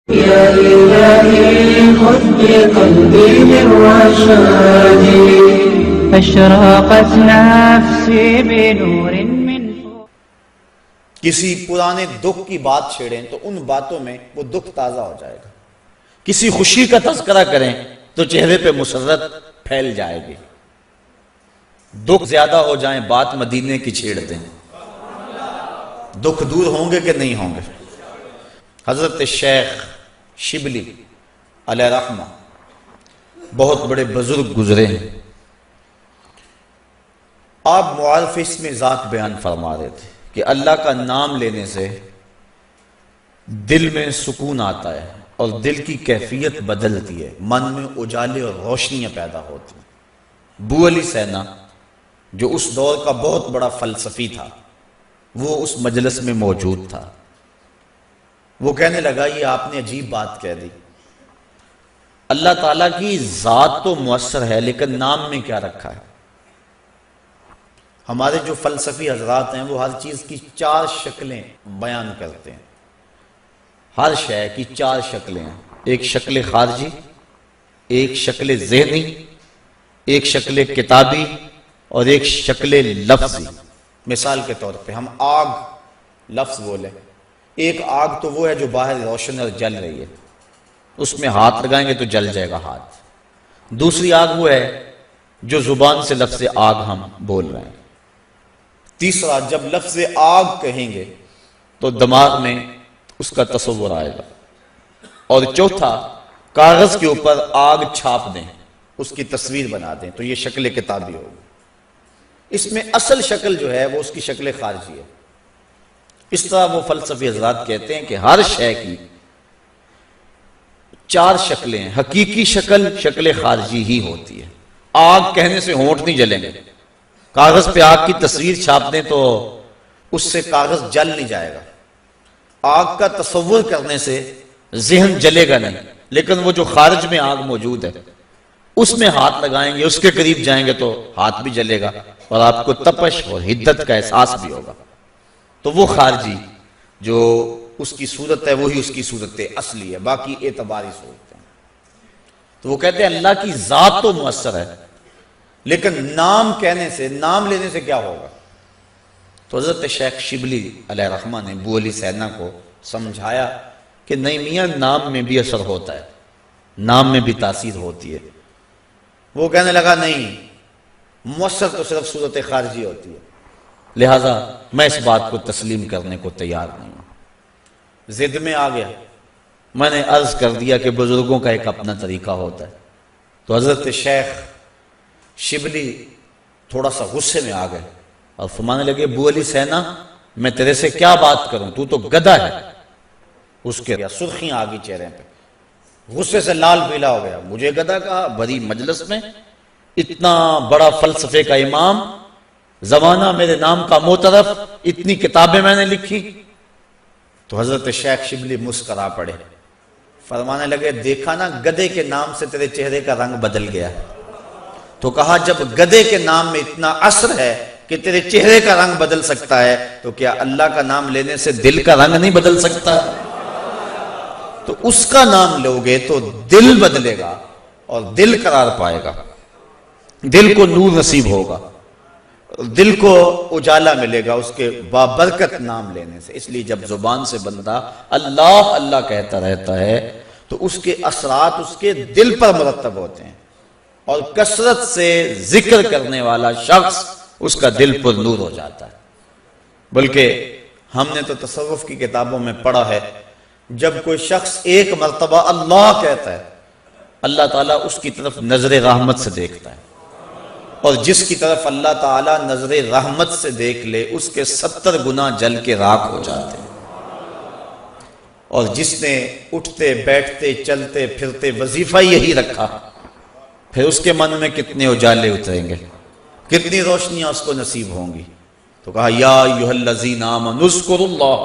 يا إلهي خذ بقلبي للرشاد أشرقت نفسي بنور من فوق. کسی پرانے دکھ کی بات چھیڑیں تو ان باتوں میں وہ دکھ تازہ ہو جائے گا. کسی خوشی کا تذکرہ کریں تو چہرے پہ مسرت پھیل جائے گی. دکھ زیادہ ہو جائیں بات مدینے کی چھیڑ دیں. دکھ دور ہوں گے کہ نہیں ہوں گے؟ حضرت شیخ شبلی علیہ رحمہ بہت بڑے بزرگ گزرے ہیں. آپ معارف اس میں ذات بیان فرما رہے تھے کہ اللہ کا نام لینے سے دل میں سکون آتا ہے اور دل کی کیفیت بدلتی ہے، من میں اجالے اور روشنیاں پیدا ہوتی ہیں. بو علی سینا جو اس دور کا بہت بڑا فلسفی تھا وہ اس مجلس میں موجود تھا. وہ کہنے لگا یہ آپ نے عجیب بات کہہ دی. اللہ تعالیٰ کی ذات تو مؤثر ہے لیکن نام میں کیا رکھا ہے؟ ہمارے جو فلسفی حضرات ہیں وہ ہر چیز کی 4 شکلیں بیان کرتے ہیں. ہر شے کی 4 شکلیں ہیں. ایک شکل خارجی، ایک شکل ذہنی، ایک شکل کتابی اور ایک شکل لفظی. مثال کے طور پہ ہم آگ لفظ بولیں، ایک آگ تو وہ ہے جو باہر روشن اور جل رہی ہے، اس میں ہاتھ لگائیں گے تو جل جائے گا ہاتھ. دوسری آگ وہ ہے جو زبان سے لفظ آگ ہم بول رہے ہیں. تیسرا جب لفظ آگ کہیں گے تو دماغ میں اس کا تصور آئے گا. اور چوتھا کاغذ کے اوپر آگ چھاپ دیں، اس کی تصویر بنا دیں تو یہ شکل کتابی ہوگی. اس میں اصل شکل جو ہے وہ اس کی شکل خارجی ہے. اس طرح وہ فلسفی حضرات کہتے ہیں کہ ہر شے کی 4 شکلیں ہیں. حقیقی شکل شکل خارجی ہی ہوتی ہے. آگ کہنے سے ہونٹ نہیں جلیں گے. کاغذ پہ آگ کی تصویر چھاپ دیں تو اس سے کاغذ جل نہیں جائے گا. آگ کا تصور کرنے سے ذہن جلے گا نہیں، لیکن وہ جو خارج میں آگ موجود ہے اس میں ہاتھ لگائیں گے، اس کے قریب جائیں گے تو ہاتھ بھی جلے گا اور آپ کو تپش اور حدت کا احساس بھی ہوگا. تو وہ خارجی جو اس کی صورت ہے وہی اس کی صورت اصلی ہے، باقی اعتباری صورت ہے. تو وہ کہتے ہیں اللہ کی ذات تو مؤثر ہے لیکن نام کہنے سے، نام لینے سے کیا ہوگا؟ تو حضرت شیخ شبلی علیہ رحمہ نے بو علی سینا کو سمجھایا کہ نہیں میاں، نام میں بھی اثر ہوتا ہے، نام میں بھی تاثیر ہوتی ہے. وہ کہنے لگا نہیں، مؤثر تو صرف صورت خارجی ہوتی ہے، لہذا میں اس بات کو تسلیم کرنے کو تیار نہیں ہوں. ضد میں آ گیا. میں نے عرض کر دیا کہ بزرگوں کا ایک اپنا طریقہ ہوتا ہے. تو حضرت شیخ شبلی تھوڑا سا غصے میں آ گئے اور فرمانے لگے بو علی سینا میں تیرے سے کیا بات کروں، تو تو گدھا ہے. اس کے سرخیاں آ گئی چہرے پہ، غصے سے لال پیلا ہو گیا. مجھے گدھا کہا بڑی مجلس میں، اتنا بڑا فلسفے کا امام، زمانہ میرے نام کا معترف، اتنی کتابیں میں نے لکھی. تو حضرت شیخ شبلی مسکرا پڑے. فرمانے لگے دیکھا نا گدھے کے نام سے تیرے چہرے کا رنگ بدل گیا. تو کہا جب گدھے کے نام میں اتنا اثر ہے کہ تیرے چہرے کا رنگ بدل سکتا ہے تو کیا اللہ کا نام لینے سے دل کا رنگ نہیں بدل سکتا؟ تو اس کا نام لوگے تو دل بدلے گا اور دل قرار پائے گا، دل کو نور نصیب ہوگا، دل کو اجالا ملے گا اس کے بابرکت نام لینے سے. اس لیے جب زبان سے بندہ اللہ اللہ کہتا رہتا ہے تو اس کے اثرات اس کے دل پر مرتب ہوتے ہیں، اور کثرت سے ذکر کرنے والا شخص اس کا دل پر نور ہو جاتا ہے. بلکہ ہم نے تو تصوف کی کتابوں میں پڑھا ہے جب کوئی شخص ایک مرتبہ اللہ کہتا ہے اللہ تعالیٰ اس کی طرف نظر رحمت سے دیکھتا ہے، اور جس کی طرف اللہ تعالیٰ نظر رحمت سے دیکھ لے اس کے 70 گنا جل کے راکھ ہو جاتے ہیں. اور جس نے اٹھتے بیٹھتے چلتے پھرتے وظیفہ یہی رکھا، پھر اس کے من میں کتنے اجالے اتریں گے، کتنی روشنیاں اس کو نصیب ہوں گی. تو کہا یا ایھا الذین آمنوا اذکروا اللہ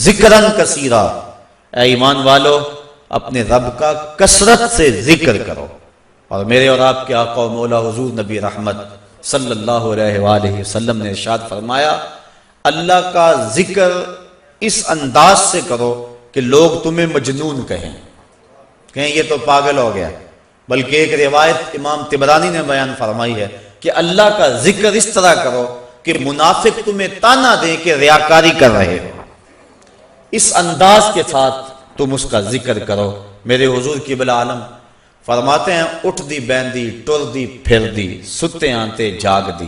ذکرا کثیرا، اے ایمان والو اپنے رب کا کثرت سے ذکر کرو. اور میرے اور آپ کے آقا و مولا حضور نبی رحمت صلی اللہ علیہ وآلہ وسلم نے ارشاد فرمایا اللہ کا ذکر اس انداز سے کرو کہ لوگ تمہیں مجنون کہیں. کہیں یہ تو پاگل ہو گیا، بلکہ ایک روایت امام طبرانی نے بیان فرمائی ہے کہ اللہ کا ذکر اس طرح کرو کہ منافق تمہیں تانا دیں کہ ریاکاری کر رہے ہو، اس انداز کے ساتھ تم اس کا ذکر کرو۔ میرے حضور قبلہ عالم فرماتے ہیں اٹھ دی بیندی ٹر دی پھر دی ستے آنتے جاگ دی،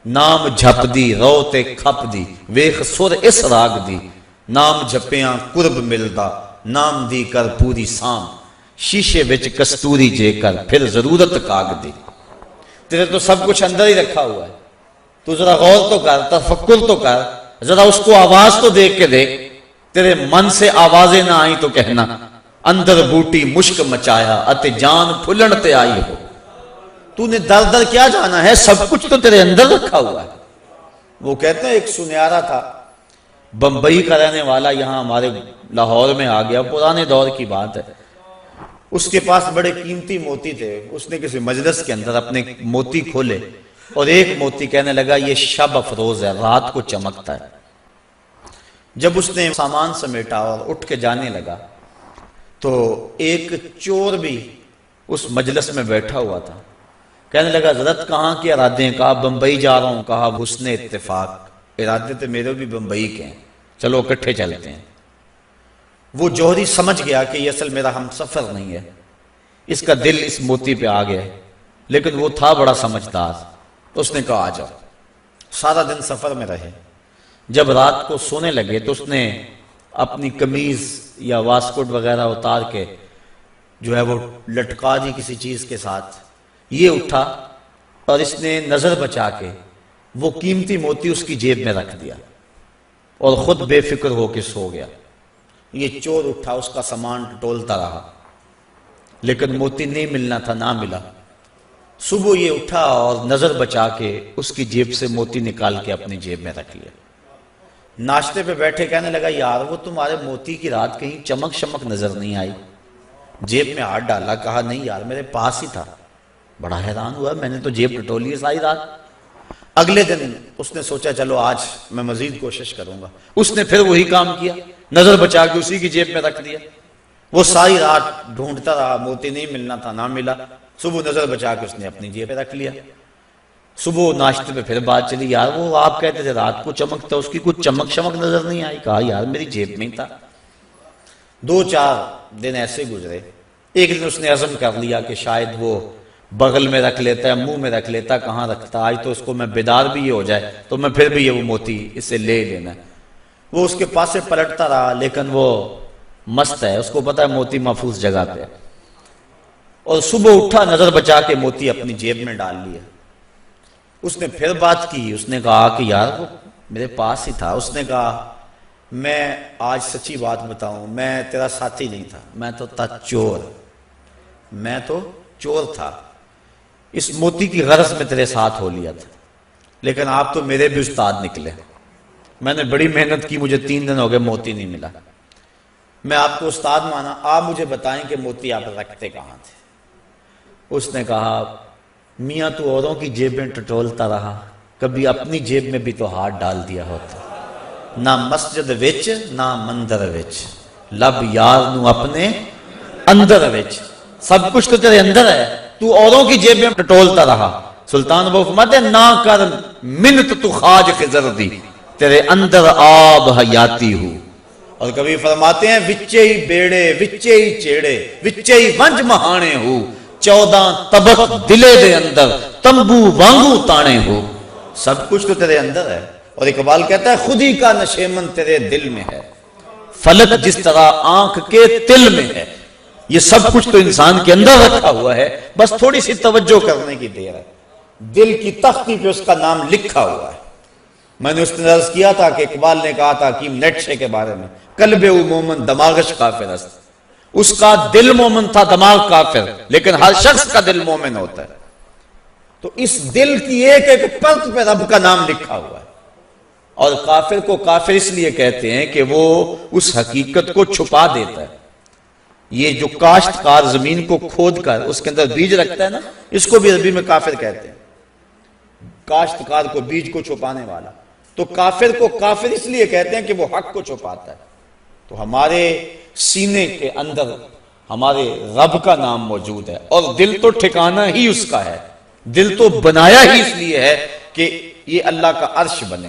نام جھپ دی رو تے کھپ دی ویخ سر اس راگ دی، نام جھپیاں قرب ملدا نام دی کر پوری سام، شیشے وچ کستوری جے کر پھر ضرورت کاگ دی۔ تیرے تو سب کچھ اندر ہی رکھا ہوا ہے، تو ذرا غور تو کر، تفکر تو کر، ذرا اس کو آواز تو دیکھ کے دیکھ۔ تیرے من سے آوازیں نہ آئیں تو کہنا اندر بوٹی مشک مچایا اتے جان پھلن تے آئی ہو۔ تو نے در در کیا جانا ہے، سب کچھ تو تیرے اندر رکھا ہوا ہے۔ وہ کہتے ہیں ایک سنیارا تھا، بمبئی کا رہنے والا، یہاں ہمارے لاہور میں آ گیا، پرانے دور کی بات ہے۔ اس کے پاس بڑے قیمتی موتی تھے، اس نے کسی مجلس کے اندر اپنے موتی کھولے اور ایک موتی کہنے لگا یہ شب افروز ہے، رات کو چمکتا ہے۔ جب اس نے سامان سمیٹا اور اٹھ کے جانے لگا تو ایک چور بھی اس مجلس میں بیٹھا ہوا تھا، کہنے لگا حضرت کہاں کے ارادے ہیں؟ کہا بمبئی جا رہا ہوں۔ کہا حسن اتفاق، ارادے تو میرے بھی بمبئی کے ہیں، چلو اکٹھے چلتے ہیں۔ وہ جوہری سمجھ گیا کہ یہ اصل میرا ہم سفر نہیں ہے، اس کا دل اس موتی پہ آ گیا، لیکن وہ تھا بڑا سمجھدار، تو اس نے کہا آ جاؤ۔ سارا دن سفر میں رہے، جب رات کو سونے لگے تو اس نے اپنی قمیض یا واسکٹ وغیرہ اتار کے جو ہے وہ لٹکا دی کسی چیز کے ساتھ۔ یہ اٹھا اور اس نے نظر بچا کے وہ قیمتی موتی اس کی جیب میں رکھ دیا اور خود بے فکر ہو کے سو گیا۔ یہ چور اٹھا، اس کا سامان ٹولتا رہا، لیکن موتی نہیں ملنا تھا، نہ ملا۔ صبح یہ اٹھا اور نظر بچا کے اس کی جیب سے موتی نکال کے اپنی جیب میں رکھ لیا۔ ناشتے پہ بیٹھے کہنے لگا یار وہ تمہارے موتی کی رات کہیں چمک شمک نظر نہیں آئی؟ جیب میں ہاتھ ڈالا، کہا نہیں یار میرے پاس ہی تھا۔ بڑا حیران ہوا، میں نے تو جیب ٹٹولی ہے ساری رات۔ اگلے دن اس نے سوچا چلو آج میں مزید کوشش کروں گا، اس نے پھر وہی کام کیا، نظر بچا کے اسی کی جیب میں رکھ دیا۔ وہ ساری رات ڈھونڈتا رہا، موتی نہیں ملنا تھا، نہ ملا۔ صبح نظر بچا کے اس نے اپنی جیب میں رکھ لیا۔ صبح ناشتے پہ پھر بات چلی، یار وہ آپ کہتے تھے رات کو چمکتا، اس کی کچھ چمک شمک نظر نہیں آئی؟ کہا یار میری جیب میں ہی تھا۔ 2-4 دن ایسے گزرے۔ ایک دن اس نے عزم کر لیا کہ شاید وہ بغل میں رکھ لیتا ہے، منہ میں رکھ لیتا، کہاں رکھتا، آج تو اس کو میں بیدار بھی یہ ہو جائے تو میں پھر بھی یہ وہ موتی اسے لے لینا۔ وہ اس کے پاس سے پلٹتا رہا، لیکن وہ مست ہے، اس کو پتا ہے موتی محفوظ جگہ پہ، اور صبح اٹھا نظر بچا کے موتی اپنی جیب میں ڈال لیا۔ اس نے پھر بات کی، اس نے کہا کہ یار وہ میرے پاس ہی تھا۔ اس نے کہا میں آج سچی بات بتاؤں، میں تیرا ساتھی نہیں تھا، میں تو تھا چور، میں تو چور تھا، اس موتی کی غرض میں تیرے ساتھ ہو لیا تھا، لیکن آپ تو میرے بھی استاد نکلے، میں نے بڑی محنت کی، مجھے 3 دن ہو گئے موتی نہیں ملا، میں آپ کو استاد مانا، آپ مجھے بتائیں کہ موتی آپ رکھتے کہاں تھے؟ اس نے کہا میاں تو اوروں کی جیبیں ٹٹولتا رہا، کبھی اپنی جیب میں بھی تو ہاتھ ڈال دیا ہوتا، نہ مسجد وچ نہ مندر وچ، لب یار نو اپنے اندر وچ، سب کچھ تو تیرے اندر ہے، تو اوروں کی جیب میں ٹٹولتا رہا۔ سلطان وہ فرماتے ہیں نہ کر منت تو خواج خضر دی، تیرے اندر آب حیاتی ہو۔ اور کبھی فرماتے ہیں وچے ہی بیڑے وچے ہی چیڑے وچے ہی ونج مہانے ہو، 14 طبق دلے دے اندر تمبو وانگو تانے ہو، سب کچھ تو تیرے اندر ہے۔ اور اقبال کہتا ہے خود ہی کا نشیمن تیرے دل میں ہے، فلک جس طرح آنکھ کے تل میں ہے، یہ سب کچھ تو انسان کے اندر رکھا ہوا ہے، بس تھوڑی سی توجہ کرنے کی دیر ہے۔ دل کی تختی پہ اس کا نام لکھا ہوا ہے۔ میں نے اس نے عرض کیا تھا کہ اقبال نے کہا تھا حکیم نیٹشے کے بارے میں، قلب او مومن دماغش کافر است، اس کا دل مومن تھا، دماغ کافر، لیکن ہر شخص کا دل مومن ہوتا ہے۔ تو اس دل کی ایک ایک پرت پہ رب کا نام لکھا ہوا ہے۔ اور کافر کو کافر اس لیے کہتے ہیں کہ وہ اس حقیقت کو چھپا دیتا ہے۔ یہ جو کاشتکار زمین کو کھود کر اس کے اندر بیج رکھتا ہے نا، اس کو بھی عربی میں کافر کہتے ہیں، کاشتکار کو بیج کو چھپانے والا۔ تو کافر کو کافر اس لیے کہتے ہیں کہ وہ حق کو چھپاتا ہے۔ تو ہمارے سینے کے اندر ہمارے رب کا نام موجود ہے، اور دل تو ٹھکانہ ہی اس کا ہے، دل تو بنایا ہی اس لیے ہے کہ یہ اللہ کا عرش بنے،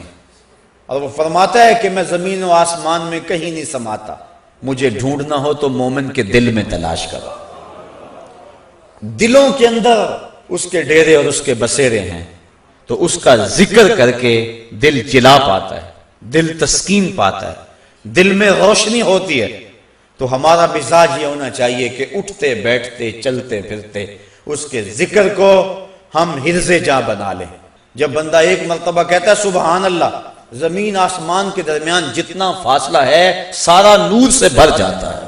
اور وہ فرماتا ہے کہ میں زمین و آسمان میں کہیں نہیں سماتا، مجھے ڈھونڈنا ہو تو مومن کے دل میں تلاش کرو۔ دلوں کے اندر اس کے ڈیرے اور اس کے بسیرے ہیں، تو اس کا ذکر کر کے دل جلا پاتا ہے، دل تسکین پاتا ہے، دل میں روشنی ہوتی ہے۔ تو ہمارا مزاج یہ ہونا چاہیے کہ اٹھتے بیٹھتے چلتے پھرتے اس کے ذکر کو ہم حرز جاں بنا لیں۔ جب بندہ ایک مرتبہ کہتا ہے سبحان اللہ، زمین آسمان کے درمیان جتنا فاصلہ ہے سارا نور سے بھر جاتا ہے۔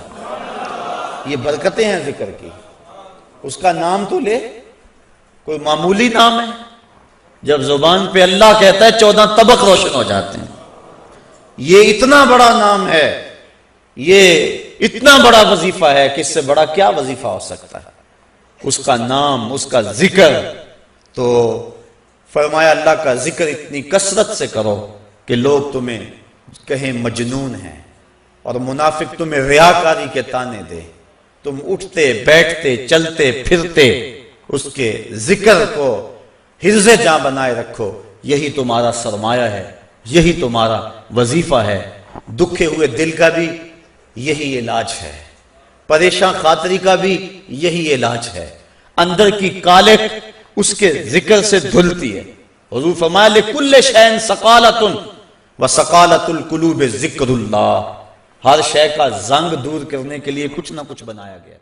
یہ برکتیں ہیں ذکر کی۔ اس کا نام تو لے، کوئی معمولی نام ہے؟ جب زبان پہ اللہ کہتا ہے 14 طبق روشن ہو جاتے ہیں۔ یہ اتنا بڑا نام ہے، یہ اتنا بڑا وظیفہ ہے کہ اس سے بڑا کیا وظیفہ ہو سکتا ہے؟ اس کا نام، اس کا ذکر، تو فرمایا اللہ کا ذکر اتنی کثرت سے کرو کہ لوگ تمہیں کہیں مجنون ہیں، اور منافق تمہیں ریاکاری کے طعنے دے۔ تم اٹھتے بیٹھتے چلتے پھرتے اس کے ذکر کو حرز جاں بنائے رکھو، یہی تمہارا سرمایہ ہے، یہی تمہارا وظیفہ ہے۔ دکھے ہوئے دل کا بھی یہی علاج ہے، پریشان خاطری کا بھی یہی علاج ہے۔ اندر کی کالک اس کے ذکر سے دھلتی ہے۔ حضور فرمایا لِكُلِّ شَيْءٍ سَقَالَةٌ وَسَقَالَةُ الْقُلُوبِ ذِكْرُ اللَّهِ، ہر شے کا زنگ دور کرنے کے لیے کچھ نہ کچھ بنایا گیا۔